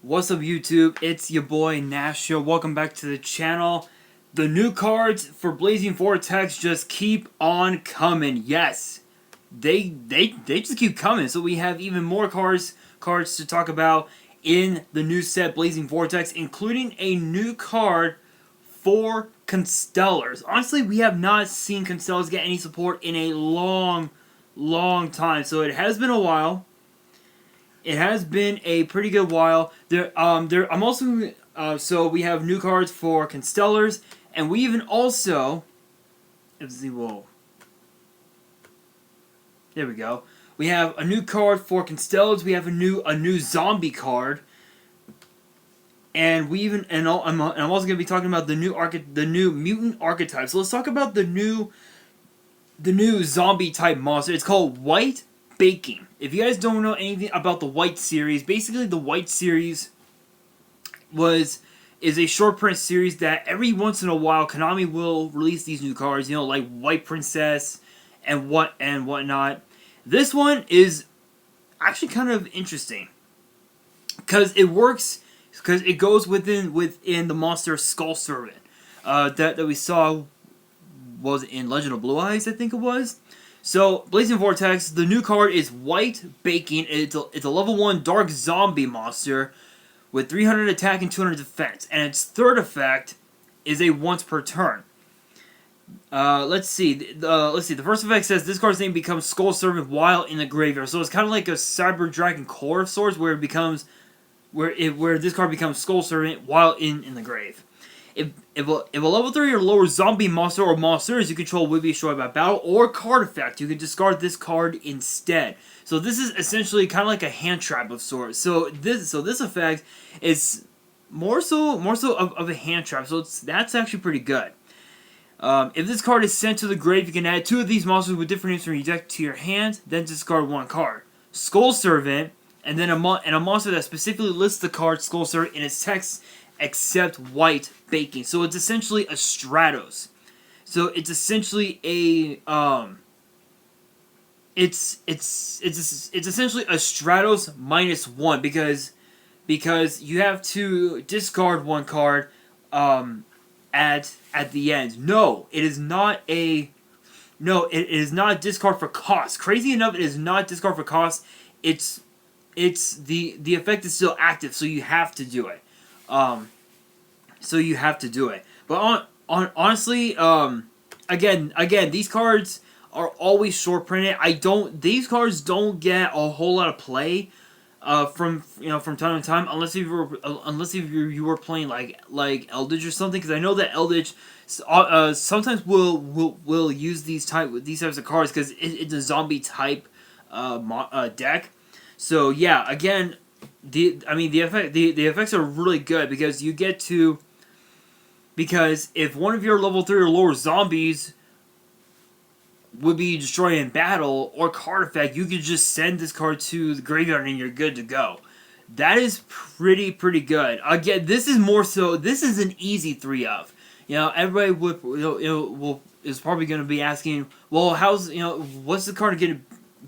What's up, YouTube? It's your boy Nash here. Welcome back to the channel. The new cards for Blazing Vortex just keep on coming. Yes, they just keep coming. So we have even more cards to talk about in the new set Blazing Vortex, including a new card for constellars. Honestly, we have not seen constellars get any support in a long time. So it has been a while. It has been a pretty good while. I'm also, so we have new cards for constellars, and we even also, whoa, there we go. We have a new card for constellars. We have a new zombie card, and we even, I'm also going to be talking about the new mutant archetype. So let's talk about the new zombie type monster. It's called Wight Baking. If you guys don't know anything about the Wight series, basically the Wight series is a short print series that every once in a while Konami will release these new cards, like White Princess and whatnot. This one is actually kind of interesting because it works, because it goes within the monster Skull Servant that we saw was in Legend of Blue Eyes, I think it was. So, Blazing Vortex, the new card is Wight Baking. It's a level 1 dark zombie monster with 300 attack and 200 defense. And its third effect is a once per turn. Let's see. The first effect says this card's name becomes Skull Servant while in the graveyard. So it's kind of like a Cyber Dragon Core of sorts, where this card becomes Skull Servant while in the grave. If a level 3 or lower zombie monster or monsters you control would be destroyed by battle or card effect, you can discard this card instead. So this is essentially kind of like a hand trap of sorts. So this effect is more so of a hand trap. So that's actually pretty good. If this card is sent to the grave, you can add 2 of these monsters with different names from your deck to your hand, then discard 1 card. Skull Servant, and then a monster that specifically lists the card Skull Servant in its text, except Wight Baking. So it's essentially a Stratos. So it's essentially a it's essentially a Stratos -1 because you have to discard 1 card at the end. No, it is not a discard for cost. Crazy enough, it is not discard for cost. It's the effect is still active, so you have to do it. But honestly, again, these cards are always short printed. These cards don't get a whole lot of play, from time to time, unless you were playing like Eldritch or something. Because I know that Eldritch sometimes will use these types of cards because it's a zombie type deck. So yeah, again. The effects are really good because you get to, because if one of your level 3 or lower zombies would be destroyed in battle or card effect, you could just send this card to the graveyard and you're good to go. That is pretty good. Again, this is an easy 3 of. Everybody is probably going to be asking, well, what's the card going to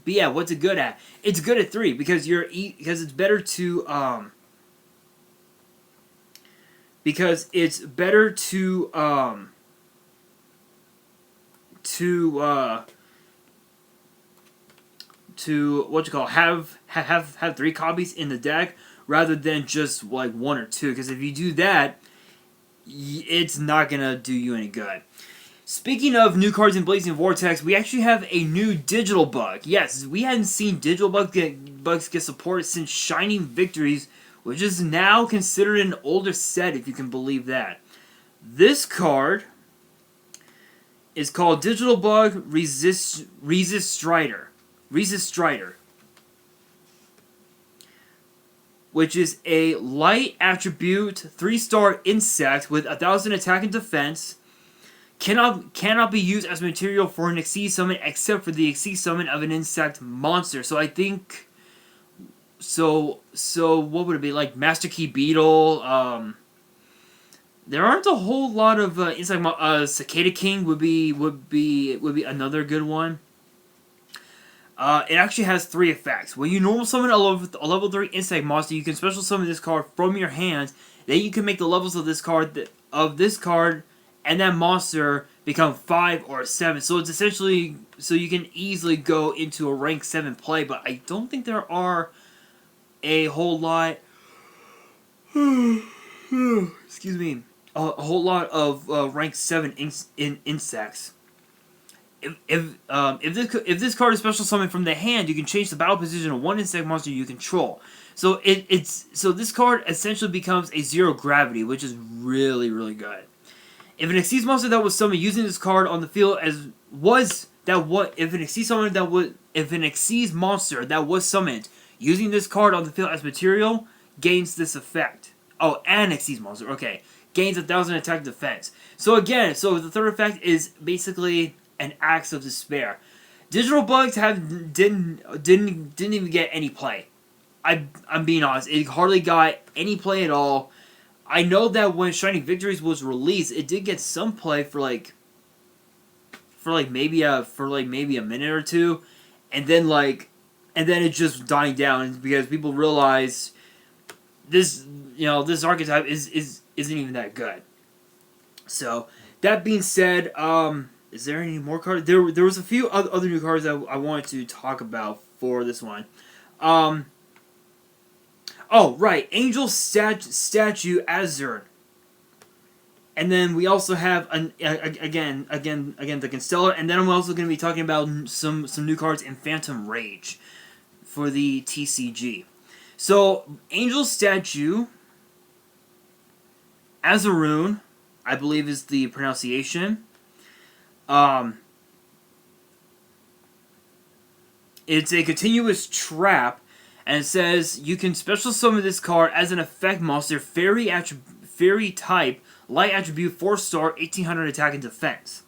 be at? What's it good at? It's good at 3 because it's better to have 3 copies in the deck rather than just like 1 or 2. Because if you do that, it's not gonna do you any good. Speaking of new cards in Blazing Vortex, we actually have a new digital bug. Yes, we hadn't seen digital bugs get support since Shining Victories, which is now considered an older set, if you can believe that. This card is called Digital Bug Resist Strider, which is a light attribute 3-star insect with 1,000 attack and defense. Cannot be used as material for an Exceed summon except for the Exceed summon of an insect monster. So I think, so what would it be, like Master Key Beetle? There aren't a whole lot of insect. Cicada King would be another good one. It actually has 3 effects. When you normal summon a level 3 insect monster, you can special summon this card from your hand. Then you can make the levels of this card and that monster become 5 or 7. So it's essentially so you can easily go into a rank 7 play. But I don't think there are a whole lot. Excuse me. A whole lot of rank 7 insects. If this card is special summoned from the hand, you can change the battle position of one insect monster you control. So so this card essentially becomes a 0 gravity, which is really, really good. If an Xyz monster that was summoned using this card on the field if an Xyz monster that was summoned using this card on the field as material gains this effect. Oh, and Xyz monster, okay. Gains 1,000 attack defense. So again, the third effect is basically an Axe of Despair. Digital bugs didn't even get any play. I'm being honest. It hardly got any play at all. I know that when Shining Victories was released, it did get some play for maybe a minute or two, and then it just dying down because people realized this archetype isn't even that good. So that being said, is there any more cards? There was a few other new cards that I wanted to talk about for this one. Oh, right. Angel Statue Azure. And then we also have, again, the Constellar. And then I'm also going to be talking about some new cards in Phantom Rage for the TCG. So, Angel Statue Azaroon, I believe is the pronunciation. It's a continuous trap, and it says you can special summon this card as an effect monster, fairy type, light attribute, 4-star, 1800 attack and defense.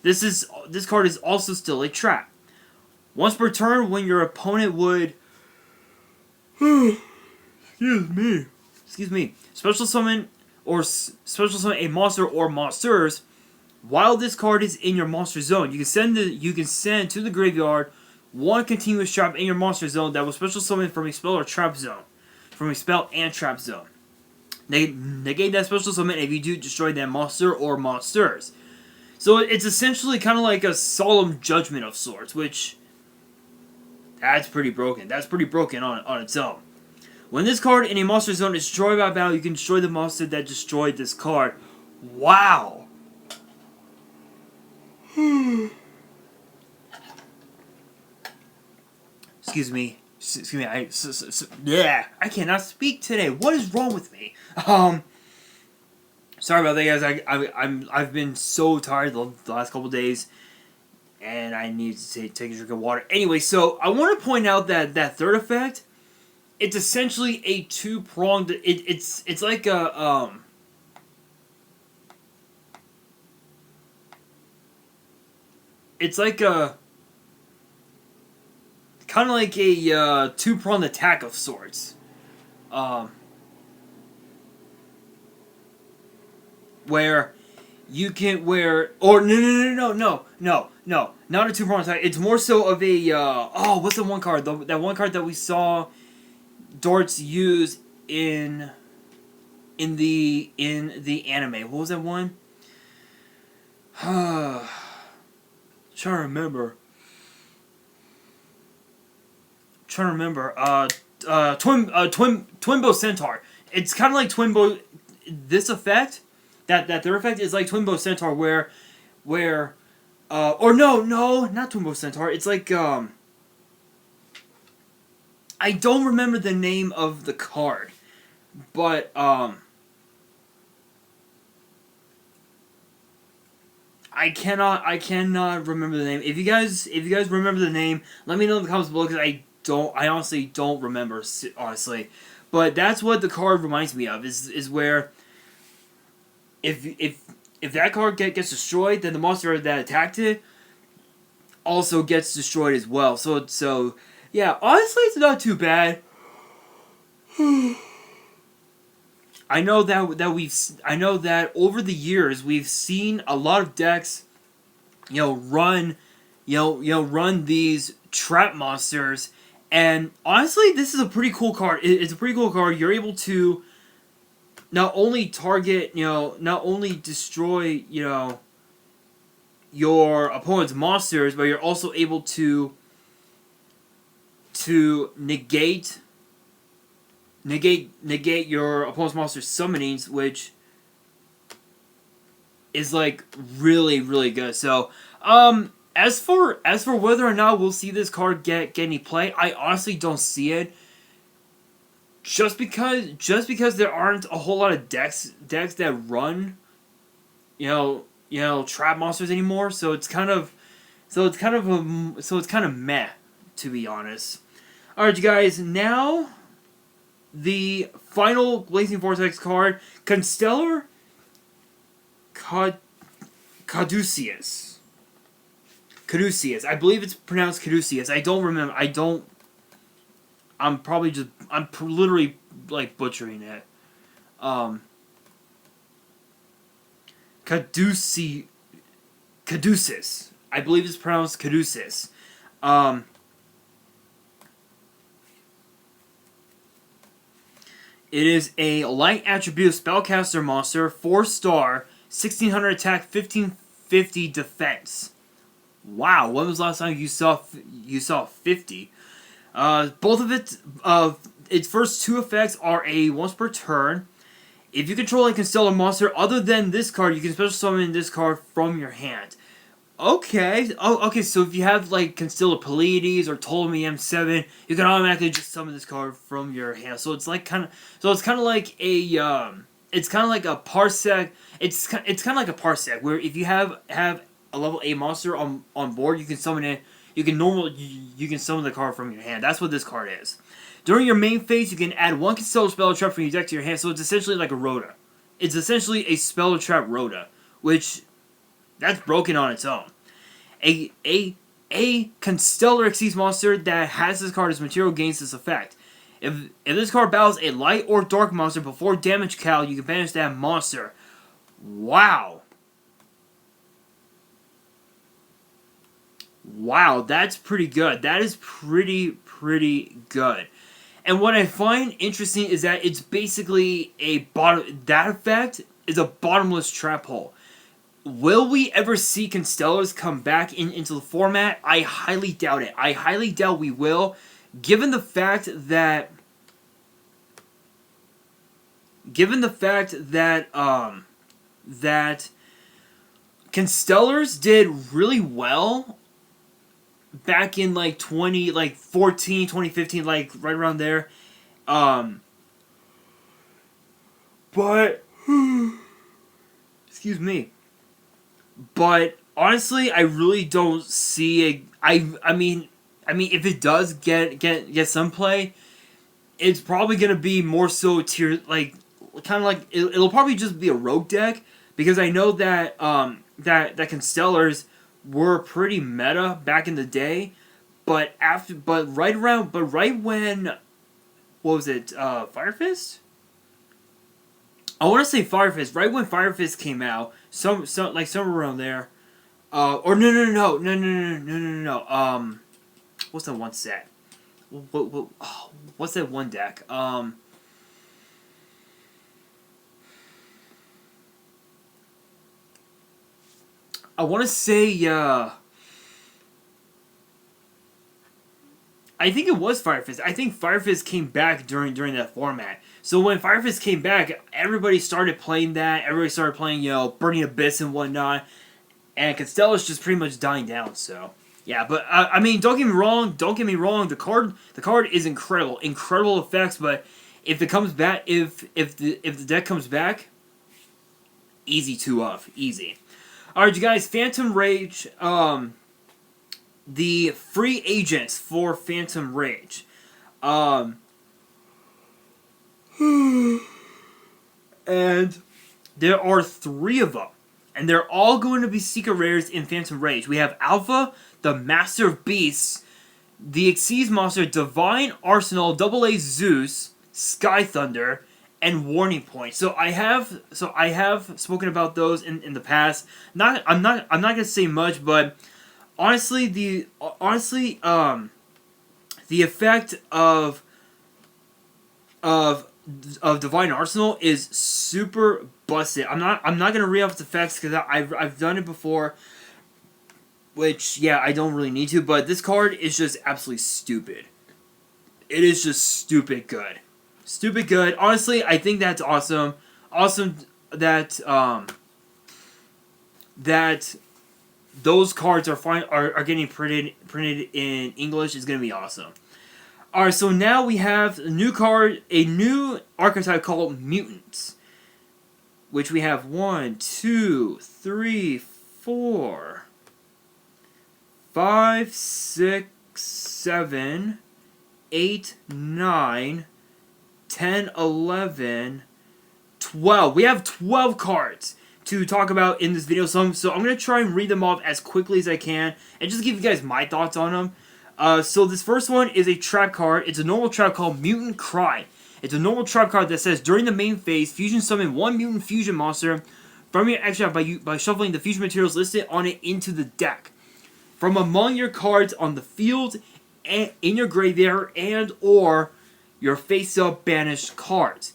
This card is also still a trap. Once per turn, when your opponent would excuse me, special summon a monster or monsters. While this card is in your monster zone, you can send to the graveyard one continuous trap in your monster zone that was special summoned from a spell or trap zone. From a spell and trap zone. Negate that special summon if you do destroy that monster or monsters. So it's essentially kind of like a solemn judgment of sorts, which that's pretty broken. That's pretty broken on its own. When this card in a monster zone is destroyed by battle, you can destroy the monster that destroyed this card. Wow! Excuse me. Yeah, I cannot speak today. What is wrong with me? Sorry about that, guys. I've been so tired the last couple days, and I need to take a drink of water. Anyway, so I want to point out that third effect. It's essentially a 2-pronged. It's like a It's like a kind of like a 2-pronged attack of sorts. Where you can no, not a 2-pronged attack. It's more so of a what's the one card? That one card that we saw Darts use in the anime. What was that one? Trying to remember. Twinbo Centaur. It's kind of like Twinbo. This effect, that their effect is like Twinbo Centaur, where or no, not Twinbo Centaur. It's like I don't remember the name of the card, but I cannot remember the name. If you guys remember the name, let me know in the comments below, because I honestly don't remember, honestly. But that's what the card reminds me of, is where if that card gets destroyed, then the monster that attacked it also gets destroyed as well. So yeah, honestly, it's not too bad. I know that over the years we've seen a lot of decks, run run these trap monsters. And honestly, this is a pretty cool card. It's a pretty cool card. You're able to not only target, not only destroy, your opponent's monsters, but you're also able to negate your opponent's monster's summonings, which is like really, really good. So, as for whether or not we'll see this card get any play, I honestly don't see it. Just because there aren't a whole lot of decks that run, trap monsters anymore. So it's kind of meh, to be honest. All right, you guys. Now, the final Blazing Vortex card, Constellar Caduceus. I believe it's pronounced Caduceus. I don't remember. I'm literally like butchering it. Caduceus. I believe it's pronounced Caduceus. It is a light attribute spellcaster monster, 4-star, 1600 attack, 1550 defense. Wow, when was the last time you saw 50? Both of its first 2 effects are a once per turn. If you control a constellar monster other than this card, you can special summon this card from your hand. Okay. Oh, okay. So if you have like Constellar Pleiades or Ptolemy M7, you can automatically just summon this card from your hand. So it's like kind of like a parsec. It's kind of like a parsec where if you have a level 8 monster on board, you can summon it. You can summon the card from your hand. That's what this card is. During your main phase, you can add 1 Constellar Spell Trap from your deck to your hand. So it's essentially like a Rhoda. It's essentially a Spell Trap Rhoda, which that's broken on its own. A Constellar Xyz monster that has this card as material gains this effect. If this card battles a light or dark monster before damage cal, you can banish that monster. Wow. Wow, that's pretty good. That is pretty good. And what I find interesting is that it's basically that effect is a bottomless trap hole. Will we ever see Constellars come back into the format? I highly doubt it. I highly doubt we will, given the fact that that Constellars did really well back in like 2014, 2015, like right around there. But excuse me. But honestly, I really don't see it. I mean, if it does get some play, it's probably gonna be more so tier kind of like it'll probably just be a rogue deck, because I know that that Constellars were pretty meta back in the day, but right when, what was it, Fire Fist? I want to say Fire Fist. Right when Fire Fist came out, somewhere around there. Or no. What's that one set? What's that one deck? I want to say, I think it was Fire Fist. I think Fire Fist came back during that format. So when Fire Fist came back, everybody started playing that. Everybody started playing, Burning Abyss and whatnot. And Constella's just pretty much dying down. So yeah, but I mean, don't get me wrong. The card is incredible, incredible effects. But if it comes back, if the deck comes back, easy 2-off, easy. All right, you guys, Phantom Rage. The free agents for Phantom Rage. And there are 3 of them. And they're all going to be secret rares in Phantom Rage. We have Alpha, the Master of Beasts, the Xyz monster, Divine Arsenal, AA Zeus, Sky Thunder, and Warning Point. So I have spoken about those in the past. I'm not gonna say much, but the effect of Divine Arsenal is super busted. I'm not gonna read off the effects because I've done it before. Which, yeah, I don't really need to, but this card is just absolutely stupid. It is just stupid good. Stupid good. Honestly, I think that's awesome. Awesome that that those cards are getting printed in English is gonna be awesome. Alright, so now we have a new archetype called Mutants. Which we have 1, 2, 3, 4, 5, 6, 7, 8, 9, 10, 11, 12. We have 12 cards to talk about in this video. So I'm going to try and read them off as quickly as I can and just give you guys my thoughts on them. So this first one is a trap card. It's a normal trap called Mutant Cry. It's a normal trap card that says, during the main phase, fusion summon one mutant fusion monster from your extra by shuffling the fusion materials listed on it into the deck. From among your cards on the field, and in your graveyard, and or your face-up banished cards.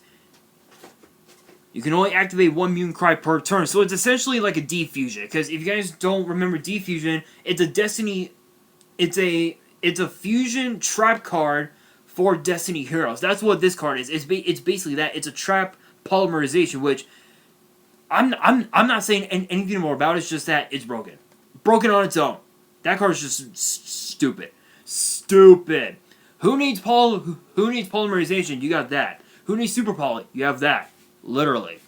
You can only activate one Mutant Cry per turn, so it's essentially like a D-Fusion. Because if you guys don't remember D-Fusion, it's a Destiny... It's a fusion trap card for Destiny heroes. That's what this card is. It's basically that. It's a trap polymerization, which... I'm not saying anything more about it, it's just that it's broken. Broken on its own. That card is just stupid. Stupid. Who needs polymerization? You got that. Who needs super poly? You have that. Literally.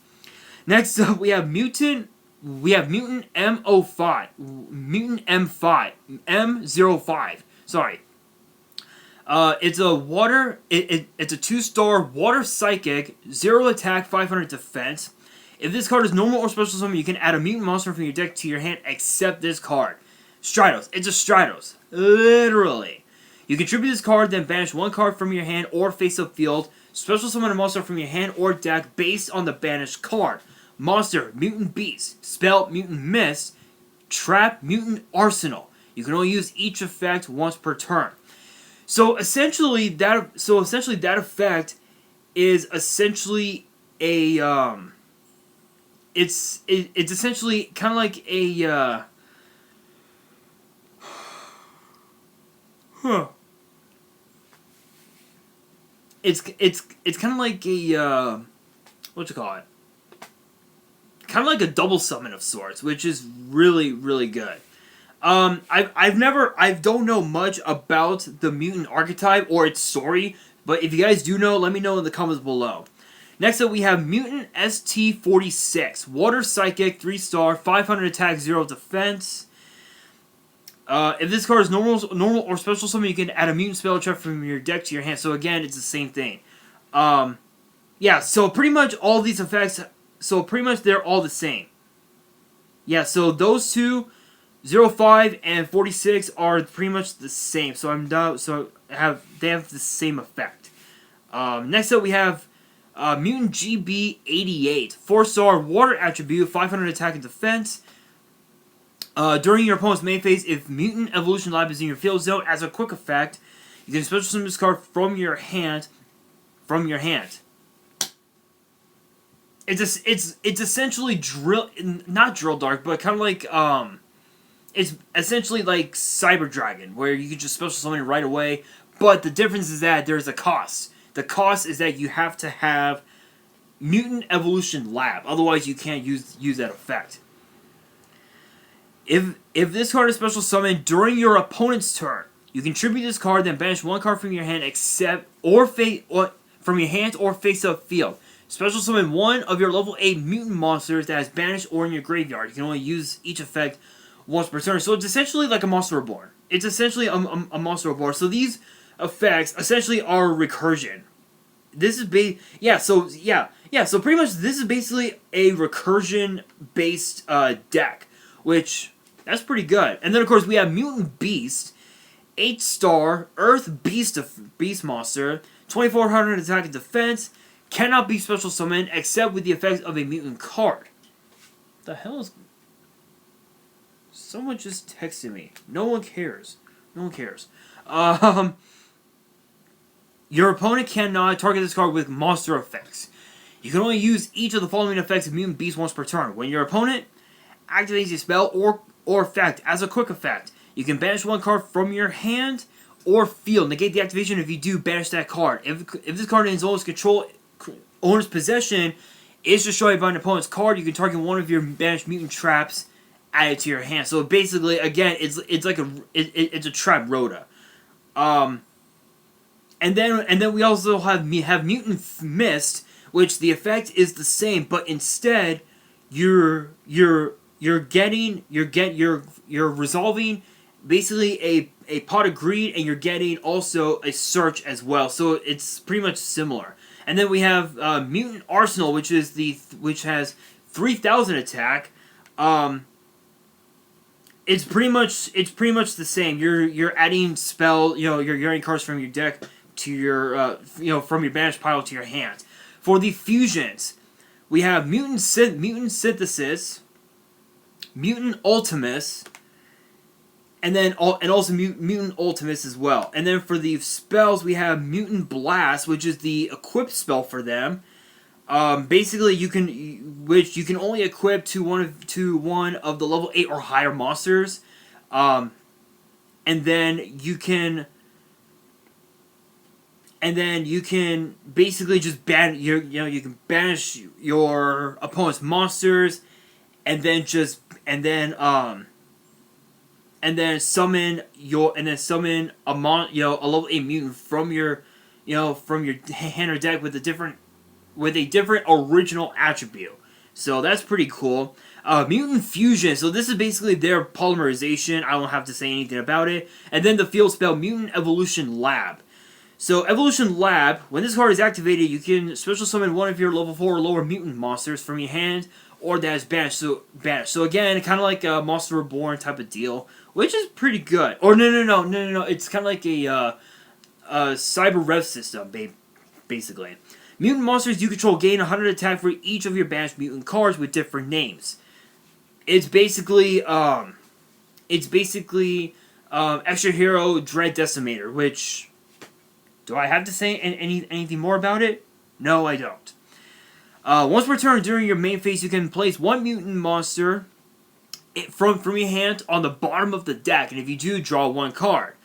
Next up, we have Mutant. We have Mutant M05. Mutant M5. M05. Sorry. It's a water. It's a 2-star water psychic, 0 attack, 500 defense. If this card is normal or special summon, you can add a mutant monster from your deck to your hand, except this card. Stratos. It's a Stratos. Literally. You contribute this card, then banish one card from your hand or face-up field. Special summon a monster from your hand or deck based on the banished card. Monster, Mutant Beast. Spell, Mutant Mist. Trap, Mutant Arsenal. You can only use each effect once per turn. So essentially that effect is essentially a it's essentially kind of like a It's kind of like a what you call it? Kind of like a double summon of sorts, which is really good. I don't know much about the mutant archetype or its story, but if you guys do know, let me know in the comments below. Next up, we have Mutant ST46, Water Psychic, 3-star, 500 attack, 0 defense. If this card is normal or special summon, you can add a mutant spell trap from your deck to your hand. So again, it's the same thing. Yeah, so pretty much all these effects, so pretty much they're all the same. Yeah, so those two, 05 and 46 are pretty much the same. So they have the same effect. Next up we have Mutant GB88, 4-star water attribute, 500 attack and defense. During your opponent's main phase, if Mutant Evolution Lab is in your field zone, as a quick effect, you can special summon this card from your hand. It's essentially not drill dark, but kind of like it's essentially like Cyber Dragon, where you can just special summon it right away. But the difference is that there's a cost. The cost is that you have to have Mutant Evolution Lab, otherwise you can't use that effect. If this card is special summoned during your opponent's turn, you contribute this card, then banish one card from your hand, from your hand or face-up field. Special summon one of your level 8 mutant monsters that is banished or in your graveyard. You can only use each effect once per turn. So it's essentially like a Monster Reborn. It's essentially a Monster Reborn. So these effects essentially are recursion. This is so pretty much this is basically a recursion based deck, which that's pretty good. And then of course we have Mutant Beast, 8-star Earth Beast monster, 2400 attack and defense, cannot be special summoned except with the effect of a mutant card. What the hell is Someone just texted me. No one cares. No one cares. Um, your opponent cannot target this card with monster effects. You can only use each of the following effects of Mutant Beast once per turn. When your opponent activates a spell or effect as a quick effect, you can banish one card from your hand or field. Negate the activation if you do banish that card. If this card in its owner's possession is destroyed by an opponent's card, you can target one of your banished mutant traps added to your hand. So basically, again, it's like it's a trap rota. And then we also have Mutant Mist, which the effect is the same, but instead you're resolving basically a pot of greed, and you're getting also a search as well. So it's pretty much similar. And then we have Mutant Arsenal, which has 3,000 attack. It's pretty much the same. You're adding spell. You're adding cards from your deck to your from your banished pile to your hand. For the fusions, we have Mutant Synthesis, Mutant Ultimus, and also Mutant Ultimus as well. And then for the spells, we have Mutant Blast, which is the equipped spell for them. Basically, you can only equip to one of the level 8 or higher monsters, and then you can basically just you can banish your opponent's monsters, and then summon a level 8 mutant from your hand or deck with a different original attribute. So that's pretty cool. Mutant Fusion. So this is basically their polymerization. I don't have to say anything about it. And then the field spell Mutant Evolution Lab. So Evolution Lab, when this card is activated, you can special summon one of your level 4 or lower mutant monsters from your hand, or that is banished. So again, kind of like a Monster Reborn type of deal, which is pretty good. Or no. It's kind of like a Cyber Rev system, basically. Mutant monsters you control gain 100 attack for each of your banished mutant cards with different names. It's basically Extra Hero Dread Decimator, which, do I have to say anything more about it? No, I don't. Once per turn during your main phase, you can place one mutant monster from your hand on the bottom of the deck, and if you do, draw one card.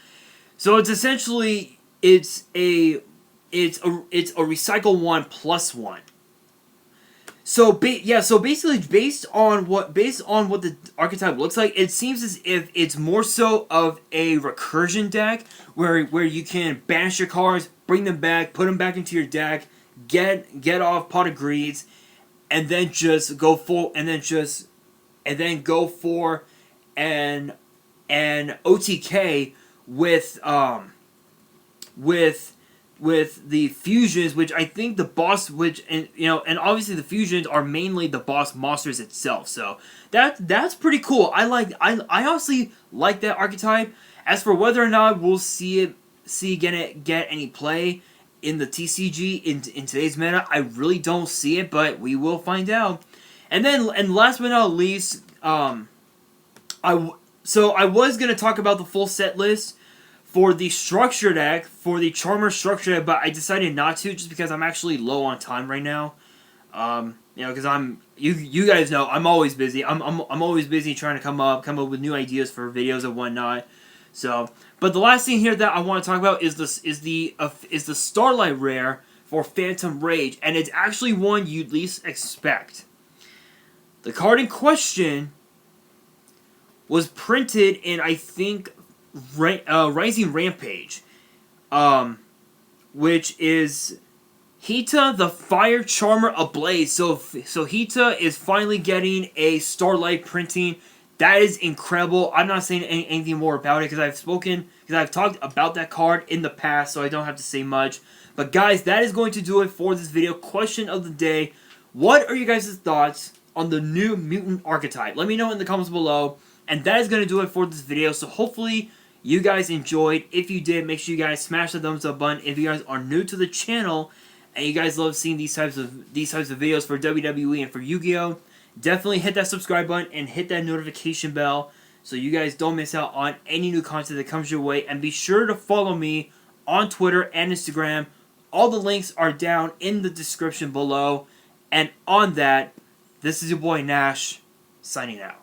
So it's essentially it's a recycle 1+1. So basically, based on what the archetype looks like, it seems as if it's more so of a recursion deck where you can banish your cards, bring them back, put them back into your deck, get off Pot of Greeds, and then just go for an OTK with the fusions, which I think the boss, and obviously the fusions are mainly the boss monsters itself. So that's pretty cool. I honestly like that archetype. As for whether or not we'll get any play in the TCG in today's meta, I really don't see it, but we will find out. And last but not least, I was gonna talk about the full set list for the structure deck, for the Charmer structure deck, but I decided not to, just because I'm actually low on time right now. Because you guys know I'm always busy. I'm always busy trying to come up with new ideas for videos and whatnot. So, but the last thing here that I want to talk about is the Starlight rare for Phantom Rage, and it's actually one you'd least expect. The card in question was printed in, I think, Rising Rampage, which is Hita the Fire Charmer Ablaze. So Hita is finally getting a Starlight printing. That is incredible. I'm not saying anything more about it because I've talked about that card in the past, so I don't have to say much. But guys, that is going to do it for this video. Question of the day: what are you guys' thoughts on the new Mutant archetype? Let me know in the comments below. And that is going to do it for this video. So hopefully you guys enjoyed. If you did, make sure you guys smash the thumbs up button. If you guys are new to the channel and you guys love seeing these types of videos for WWE and for Yu-Gi-Oh!, definitely hit that subscribe button and hit that notification bell. so you guys don't miss out on any new content that comes your way. And be sure to follow me on Twitter and Instagram. All the links are down in the description below. And on that, this is your boy Nash, signing out.